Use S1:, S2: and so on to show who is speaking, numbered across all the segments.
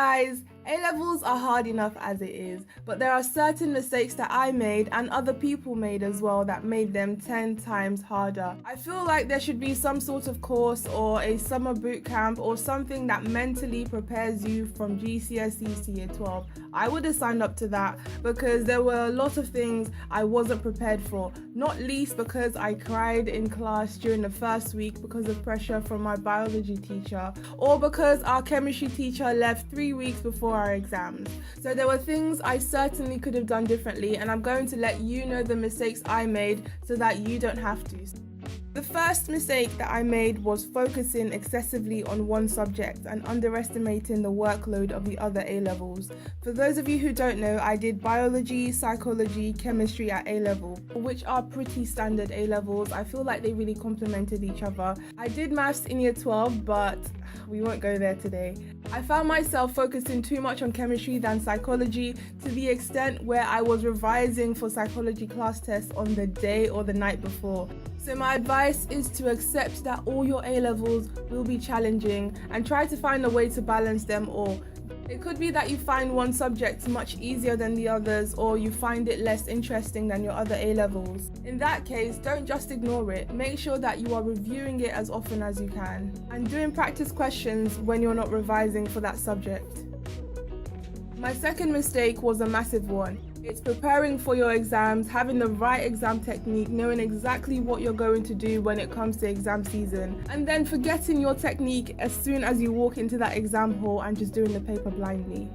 S1: Guys, A-levels are hard enough as it is, but there are certain mistakes that I made and other people made as well that made them 10 times harder. I feel like there should be some sort of course or a summer boot camp or something that mentally prepares you from GCSEs to year 12. I would have signed up to that because there were a lot of things I wasn't prepared for, not least because I cried in class during the first week because of pressure from my biology teacher, or because our chemistry teacher left 3 weeks before our exams. So there were things I certainly could have done differently, and I'm going to let you know the mistakes I made so that you don't have to. The first mistake that I made was focusing excessively on one subject and underestimating the workload of the other A-levels. For those of you who don't know, I did biology, psychology, chemistry at A-level, which are pretty standard A-levels. I feel like they really complemented each other. I did maths in year 12, but we won't go there today. I found myself focusing too much on chemistry than psychology, to the extent where I was revising for psychology class tests on the day or the night before. So my advice is to accept that all your A-levels will be challenging and try to find a way to balance them all. It could be that you find one subject much easier than the others, or you find it less interesting than your other A-levels. In that case, don't just ignore it. Make sure that you are reviewing it as often as you can and doing practice questions when you're not revising for that subject. My second mistake was a massive one. It's preparing for your exams, having the right exam technique, knowing exactly what you're going to do when it comes to exam season, and then forgetting your technique as soon as you walk into that exam hall and just doing the paper blindly.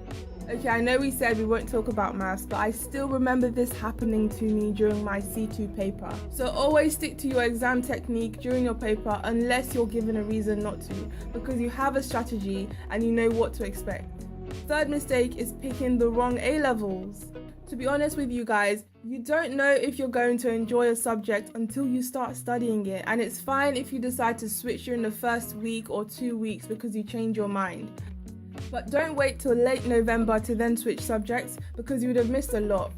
S1: Okay, I know we said we won't talk about maths, but I still remember this happening to me during my C2 paper. So always stick to your exam technique during your paper unless you're given a reason not to, because you have a strategy and you know what to expect. Third mistake is picking the wrong A-levels. To be honest with you guys, you don't know if you're going to enjoy a subject until you start studying it, and it's fine if you decide to switch during the first week or 2 weeks because you change your mind. But don't wait till late November to then switch subjects, because you would have missed a lot.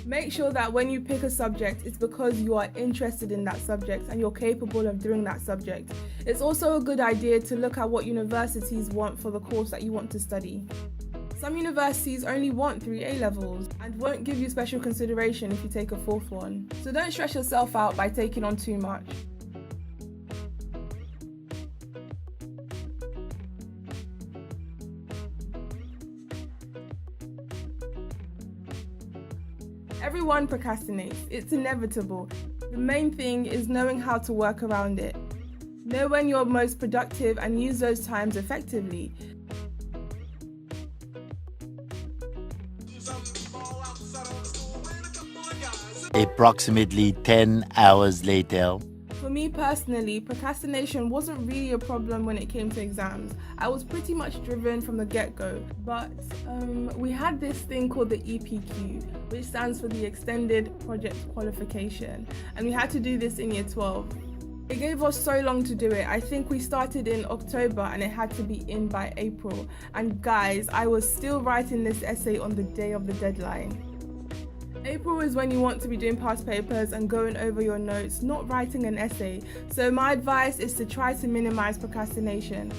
S1: Make sure that when you pick a subject, it's because you are interested in that subject and you're capable of doing that subject. It's also a good idea to look at what universities want for the course that you want to study. Some universities only want 3 A-levels and won't give you special consideration if you take a 4th one. So don't stress yourself out by taking on too much. Everyone procrastinates. It's inevitable. The main thing is knowing how to work around it. Know when you're most productive and use those times effectively.
S2: Approximately 10 hours later.
S1: For me personally, procrastination wasn't really a problem when it came to exams. I was pretty much driven from the get-go, but we had this thing called the EPQ, which stands for the Extended Project Qualification, and we had to do this in year 12. It gave us so long to do it. I think we started in October and it had to be in by April. And guys, I was still writing this essay on the day of the deadline. April is when you want to be doing past papers and going over your notes, not writing an essay. So my advice is to try to minimize procrastination.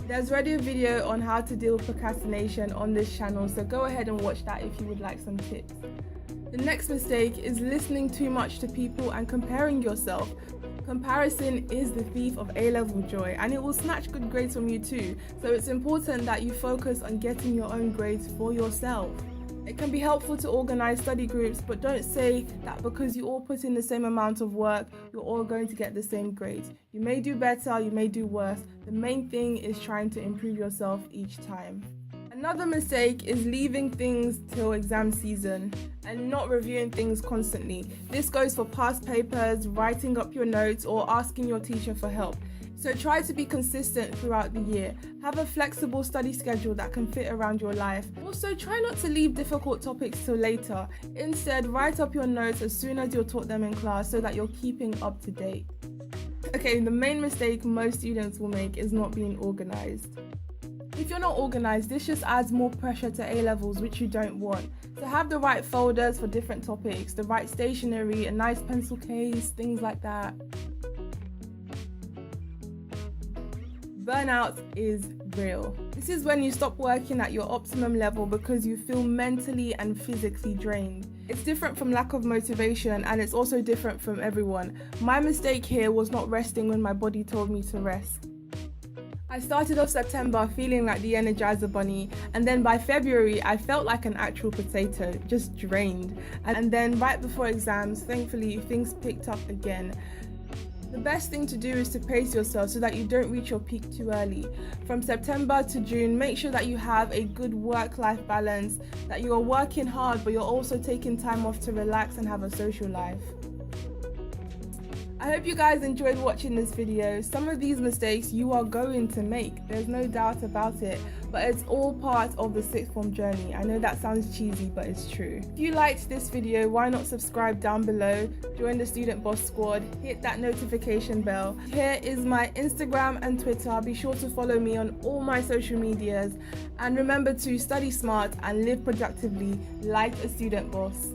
S1: There's already a video on how to deal with procrastination on this channel, so go ahead and watch that if you would like some tips. The next mistake is listening too much to people and comparing yourself. Comparison is the thief of A-level joy, and it will snatch good grades from you too. So it's important that you focus on getting your own grades for yourself. It can be helpful to organize study groups, but don't say that because you all put in the same amount of work, you're all going to get the same grades. You may do better, you may do worse. The main thing is trying to improve yourself each time. Another mistake is leaving things till exam season and not reviewing things constantly. This goes for past papers, writing up your notes, or asking your teacher for help. So try to be consistent throughout the year. Have a flexible study schedule that can fit around your life. Also, try not to leave difficult topics till later. Instead, write up your notes as soon as you're taught them in class so that you're keeping up to date. Okay, the main mistake most students will make is not being organized. If you're not organized, this just adds more pressure to A-levels, which you don't want. So have the right folders for different topics, the right stationery, a nice pencil case, things like that. Burnout is real. This is when you stop working at your optimum level because you feel mentally and physically drained. It's different from lack of motivation, and it's also different from everyone. My mistake here was not resting when my body told me to rest. I started off September feeling like the Energizer Bunny, and then by February I felt like an actual potato, just drained. And then right before exams, thankfully things picked up again. The best thing to do is to pace yourself so that you don't reach your peak too early. From September to June, make sure that you have a good work-life balance, that you are working hard but you're also taking time off to relax and have a social life. I hope you guys enjoyed watching this video. Some of these mistakes you are going to make, there's no doubt about it, but it's all part of the sixth form journey. I know that sounds cheesy, but it's true. If you liked this video, why not subscribe down below, join the Student Boss Squad, hit that notification bell. Here is my Instagram and Twitter. Be sure to follow me on all my social medias, and remember to study smart and live productively like a student boss.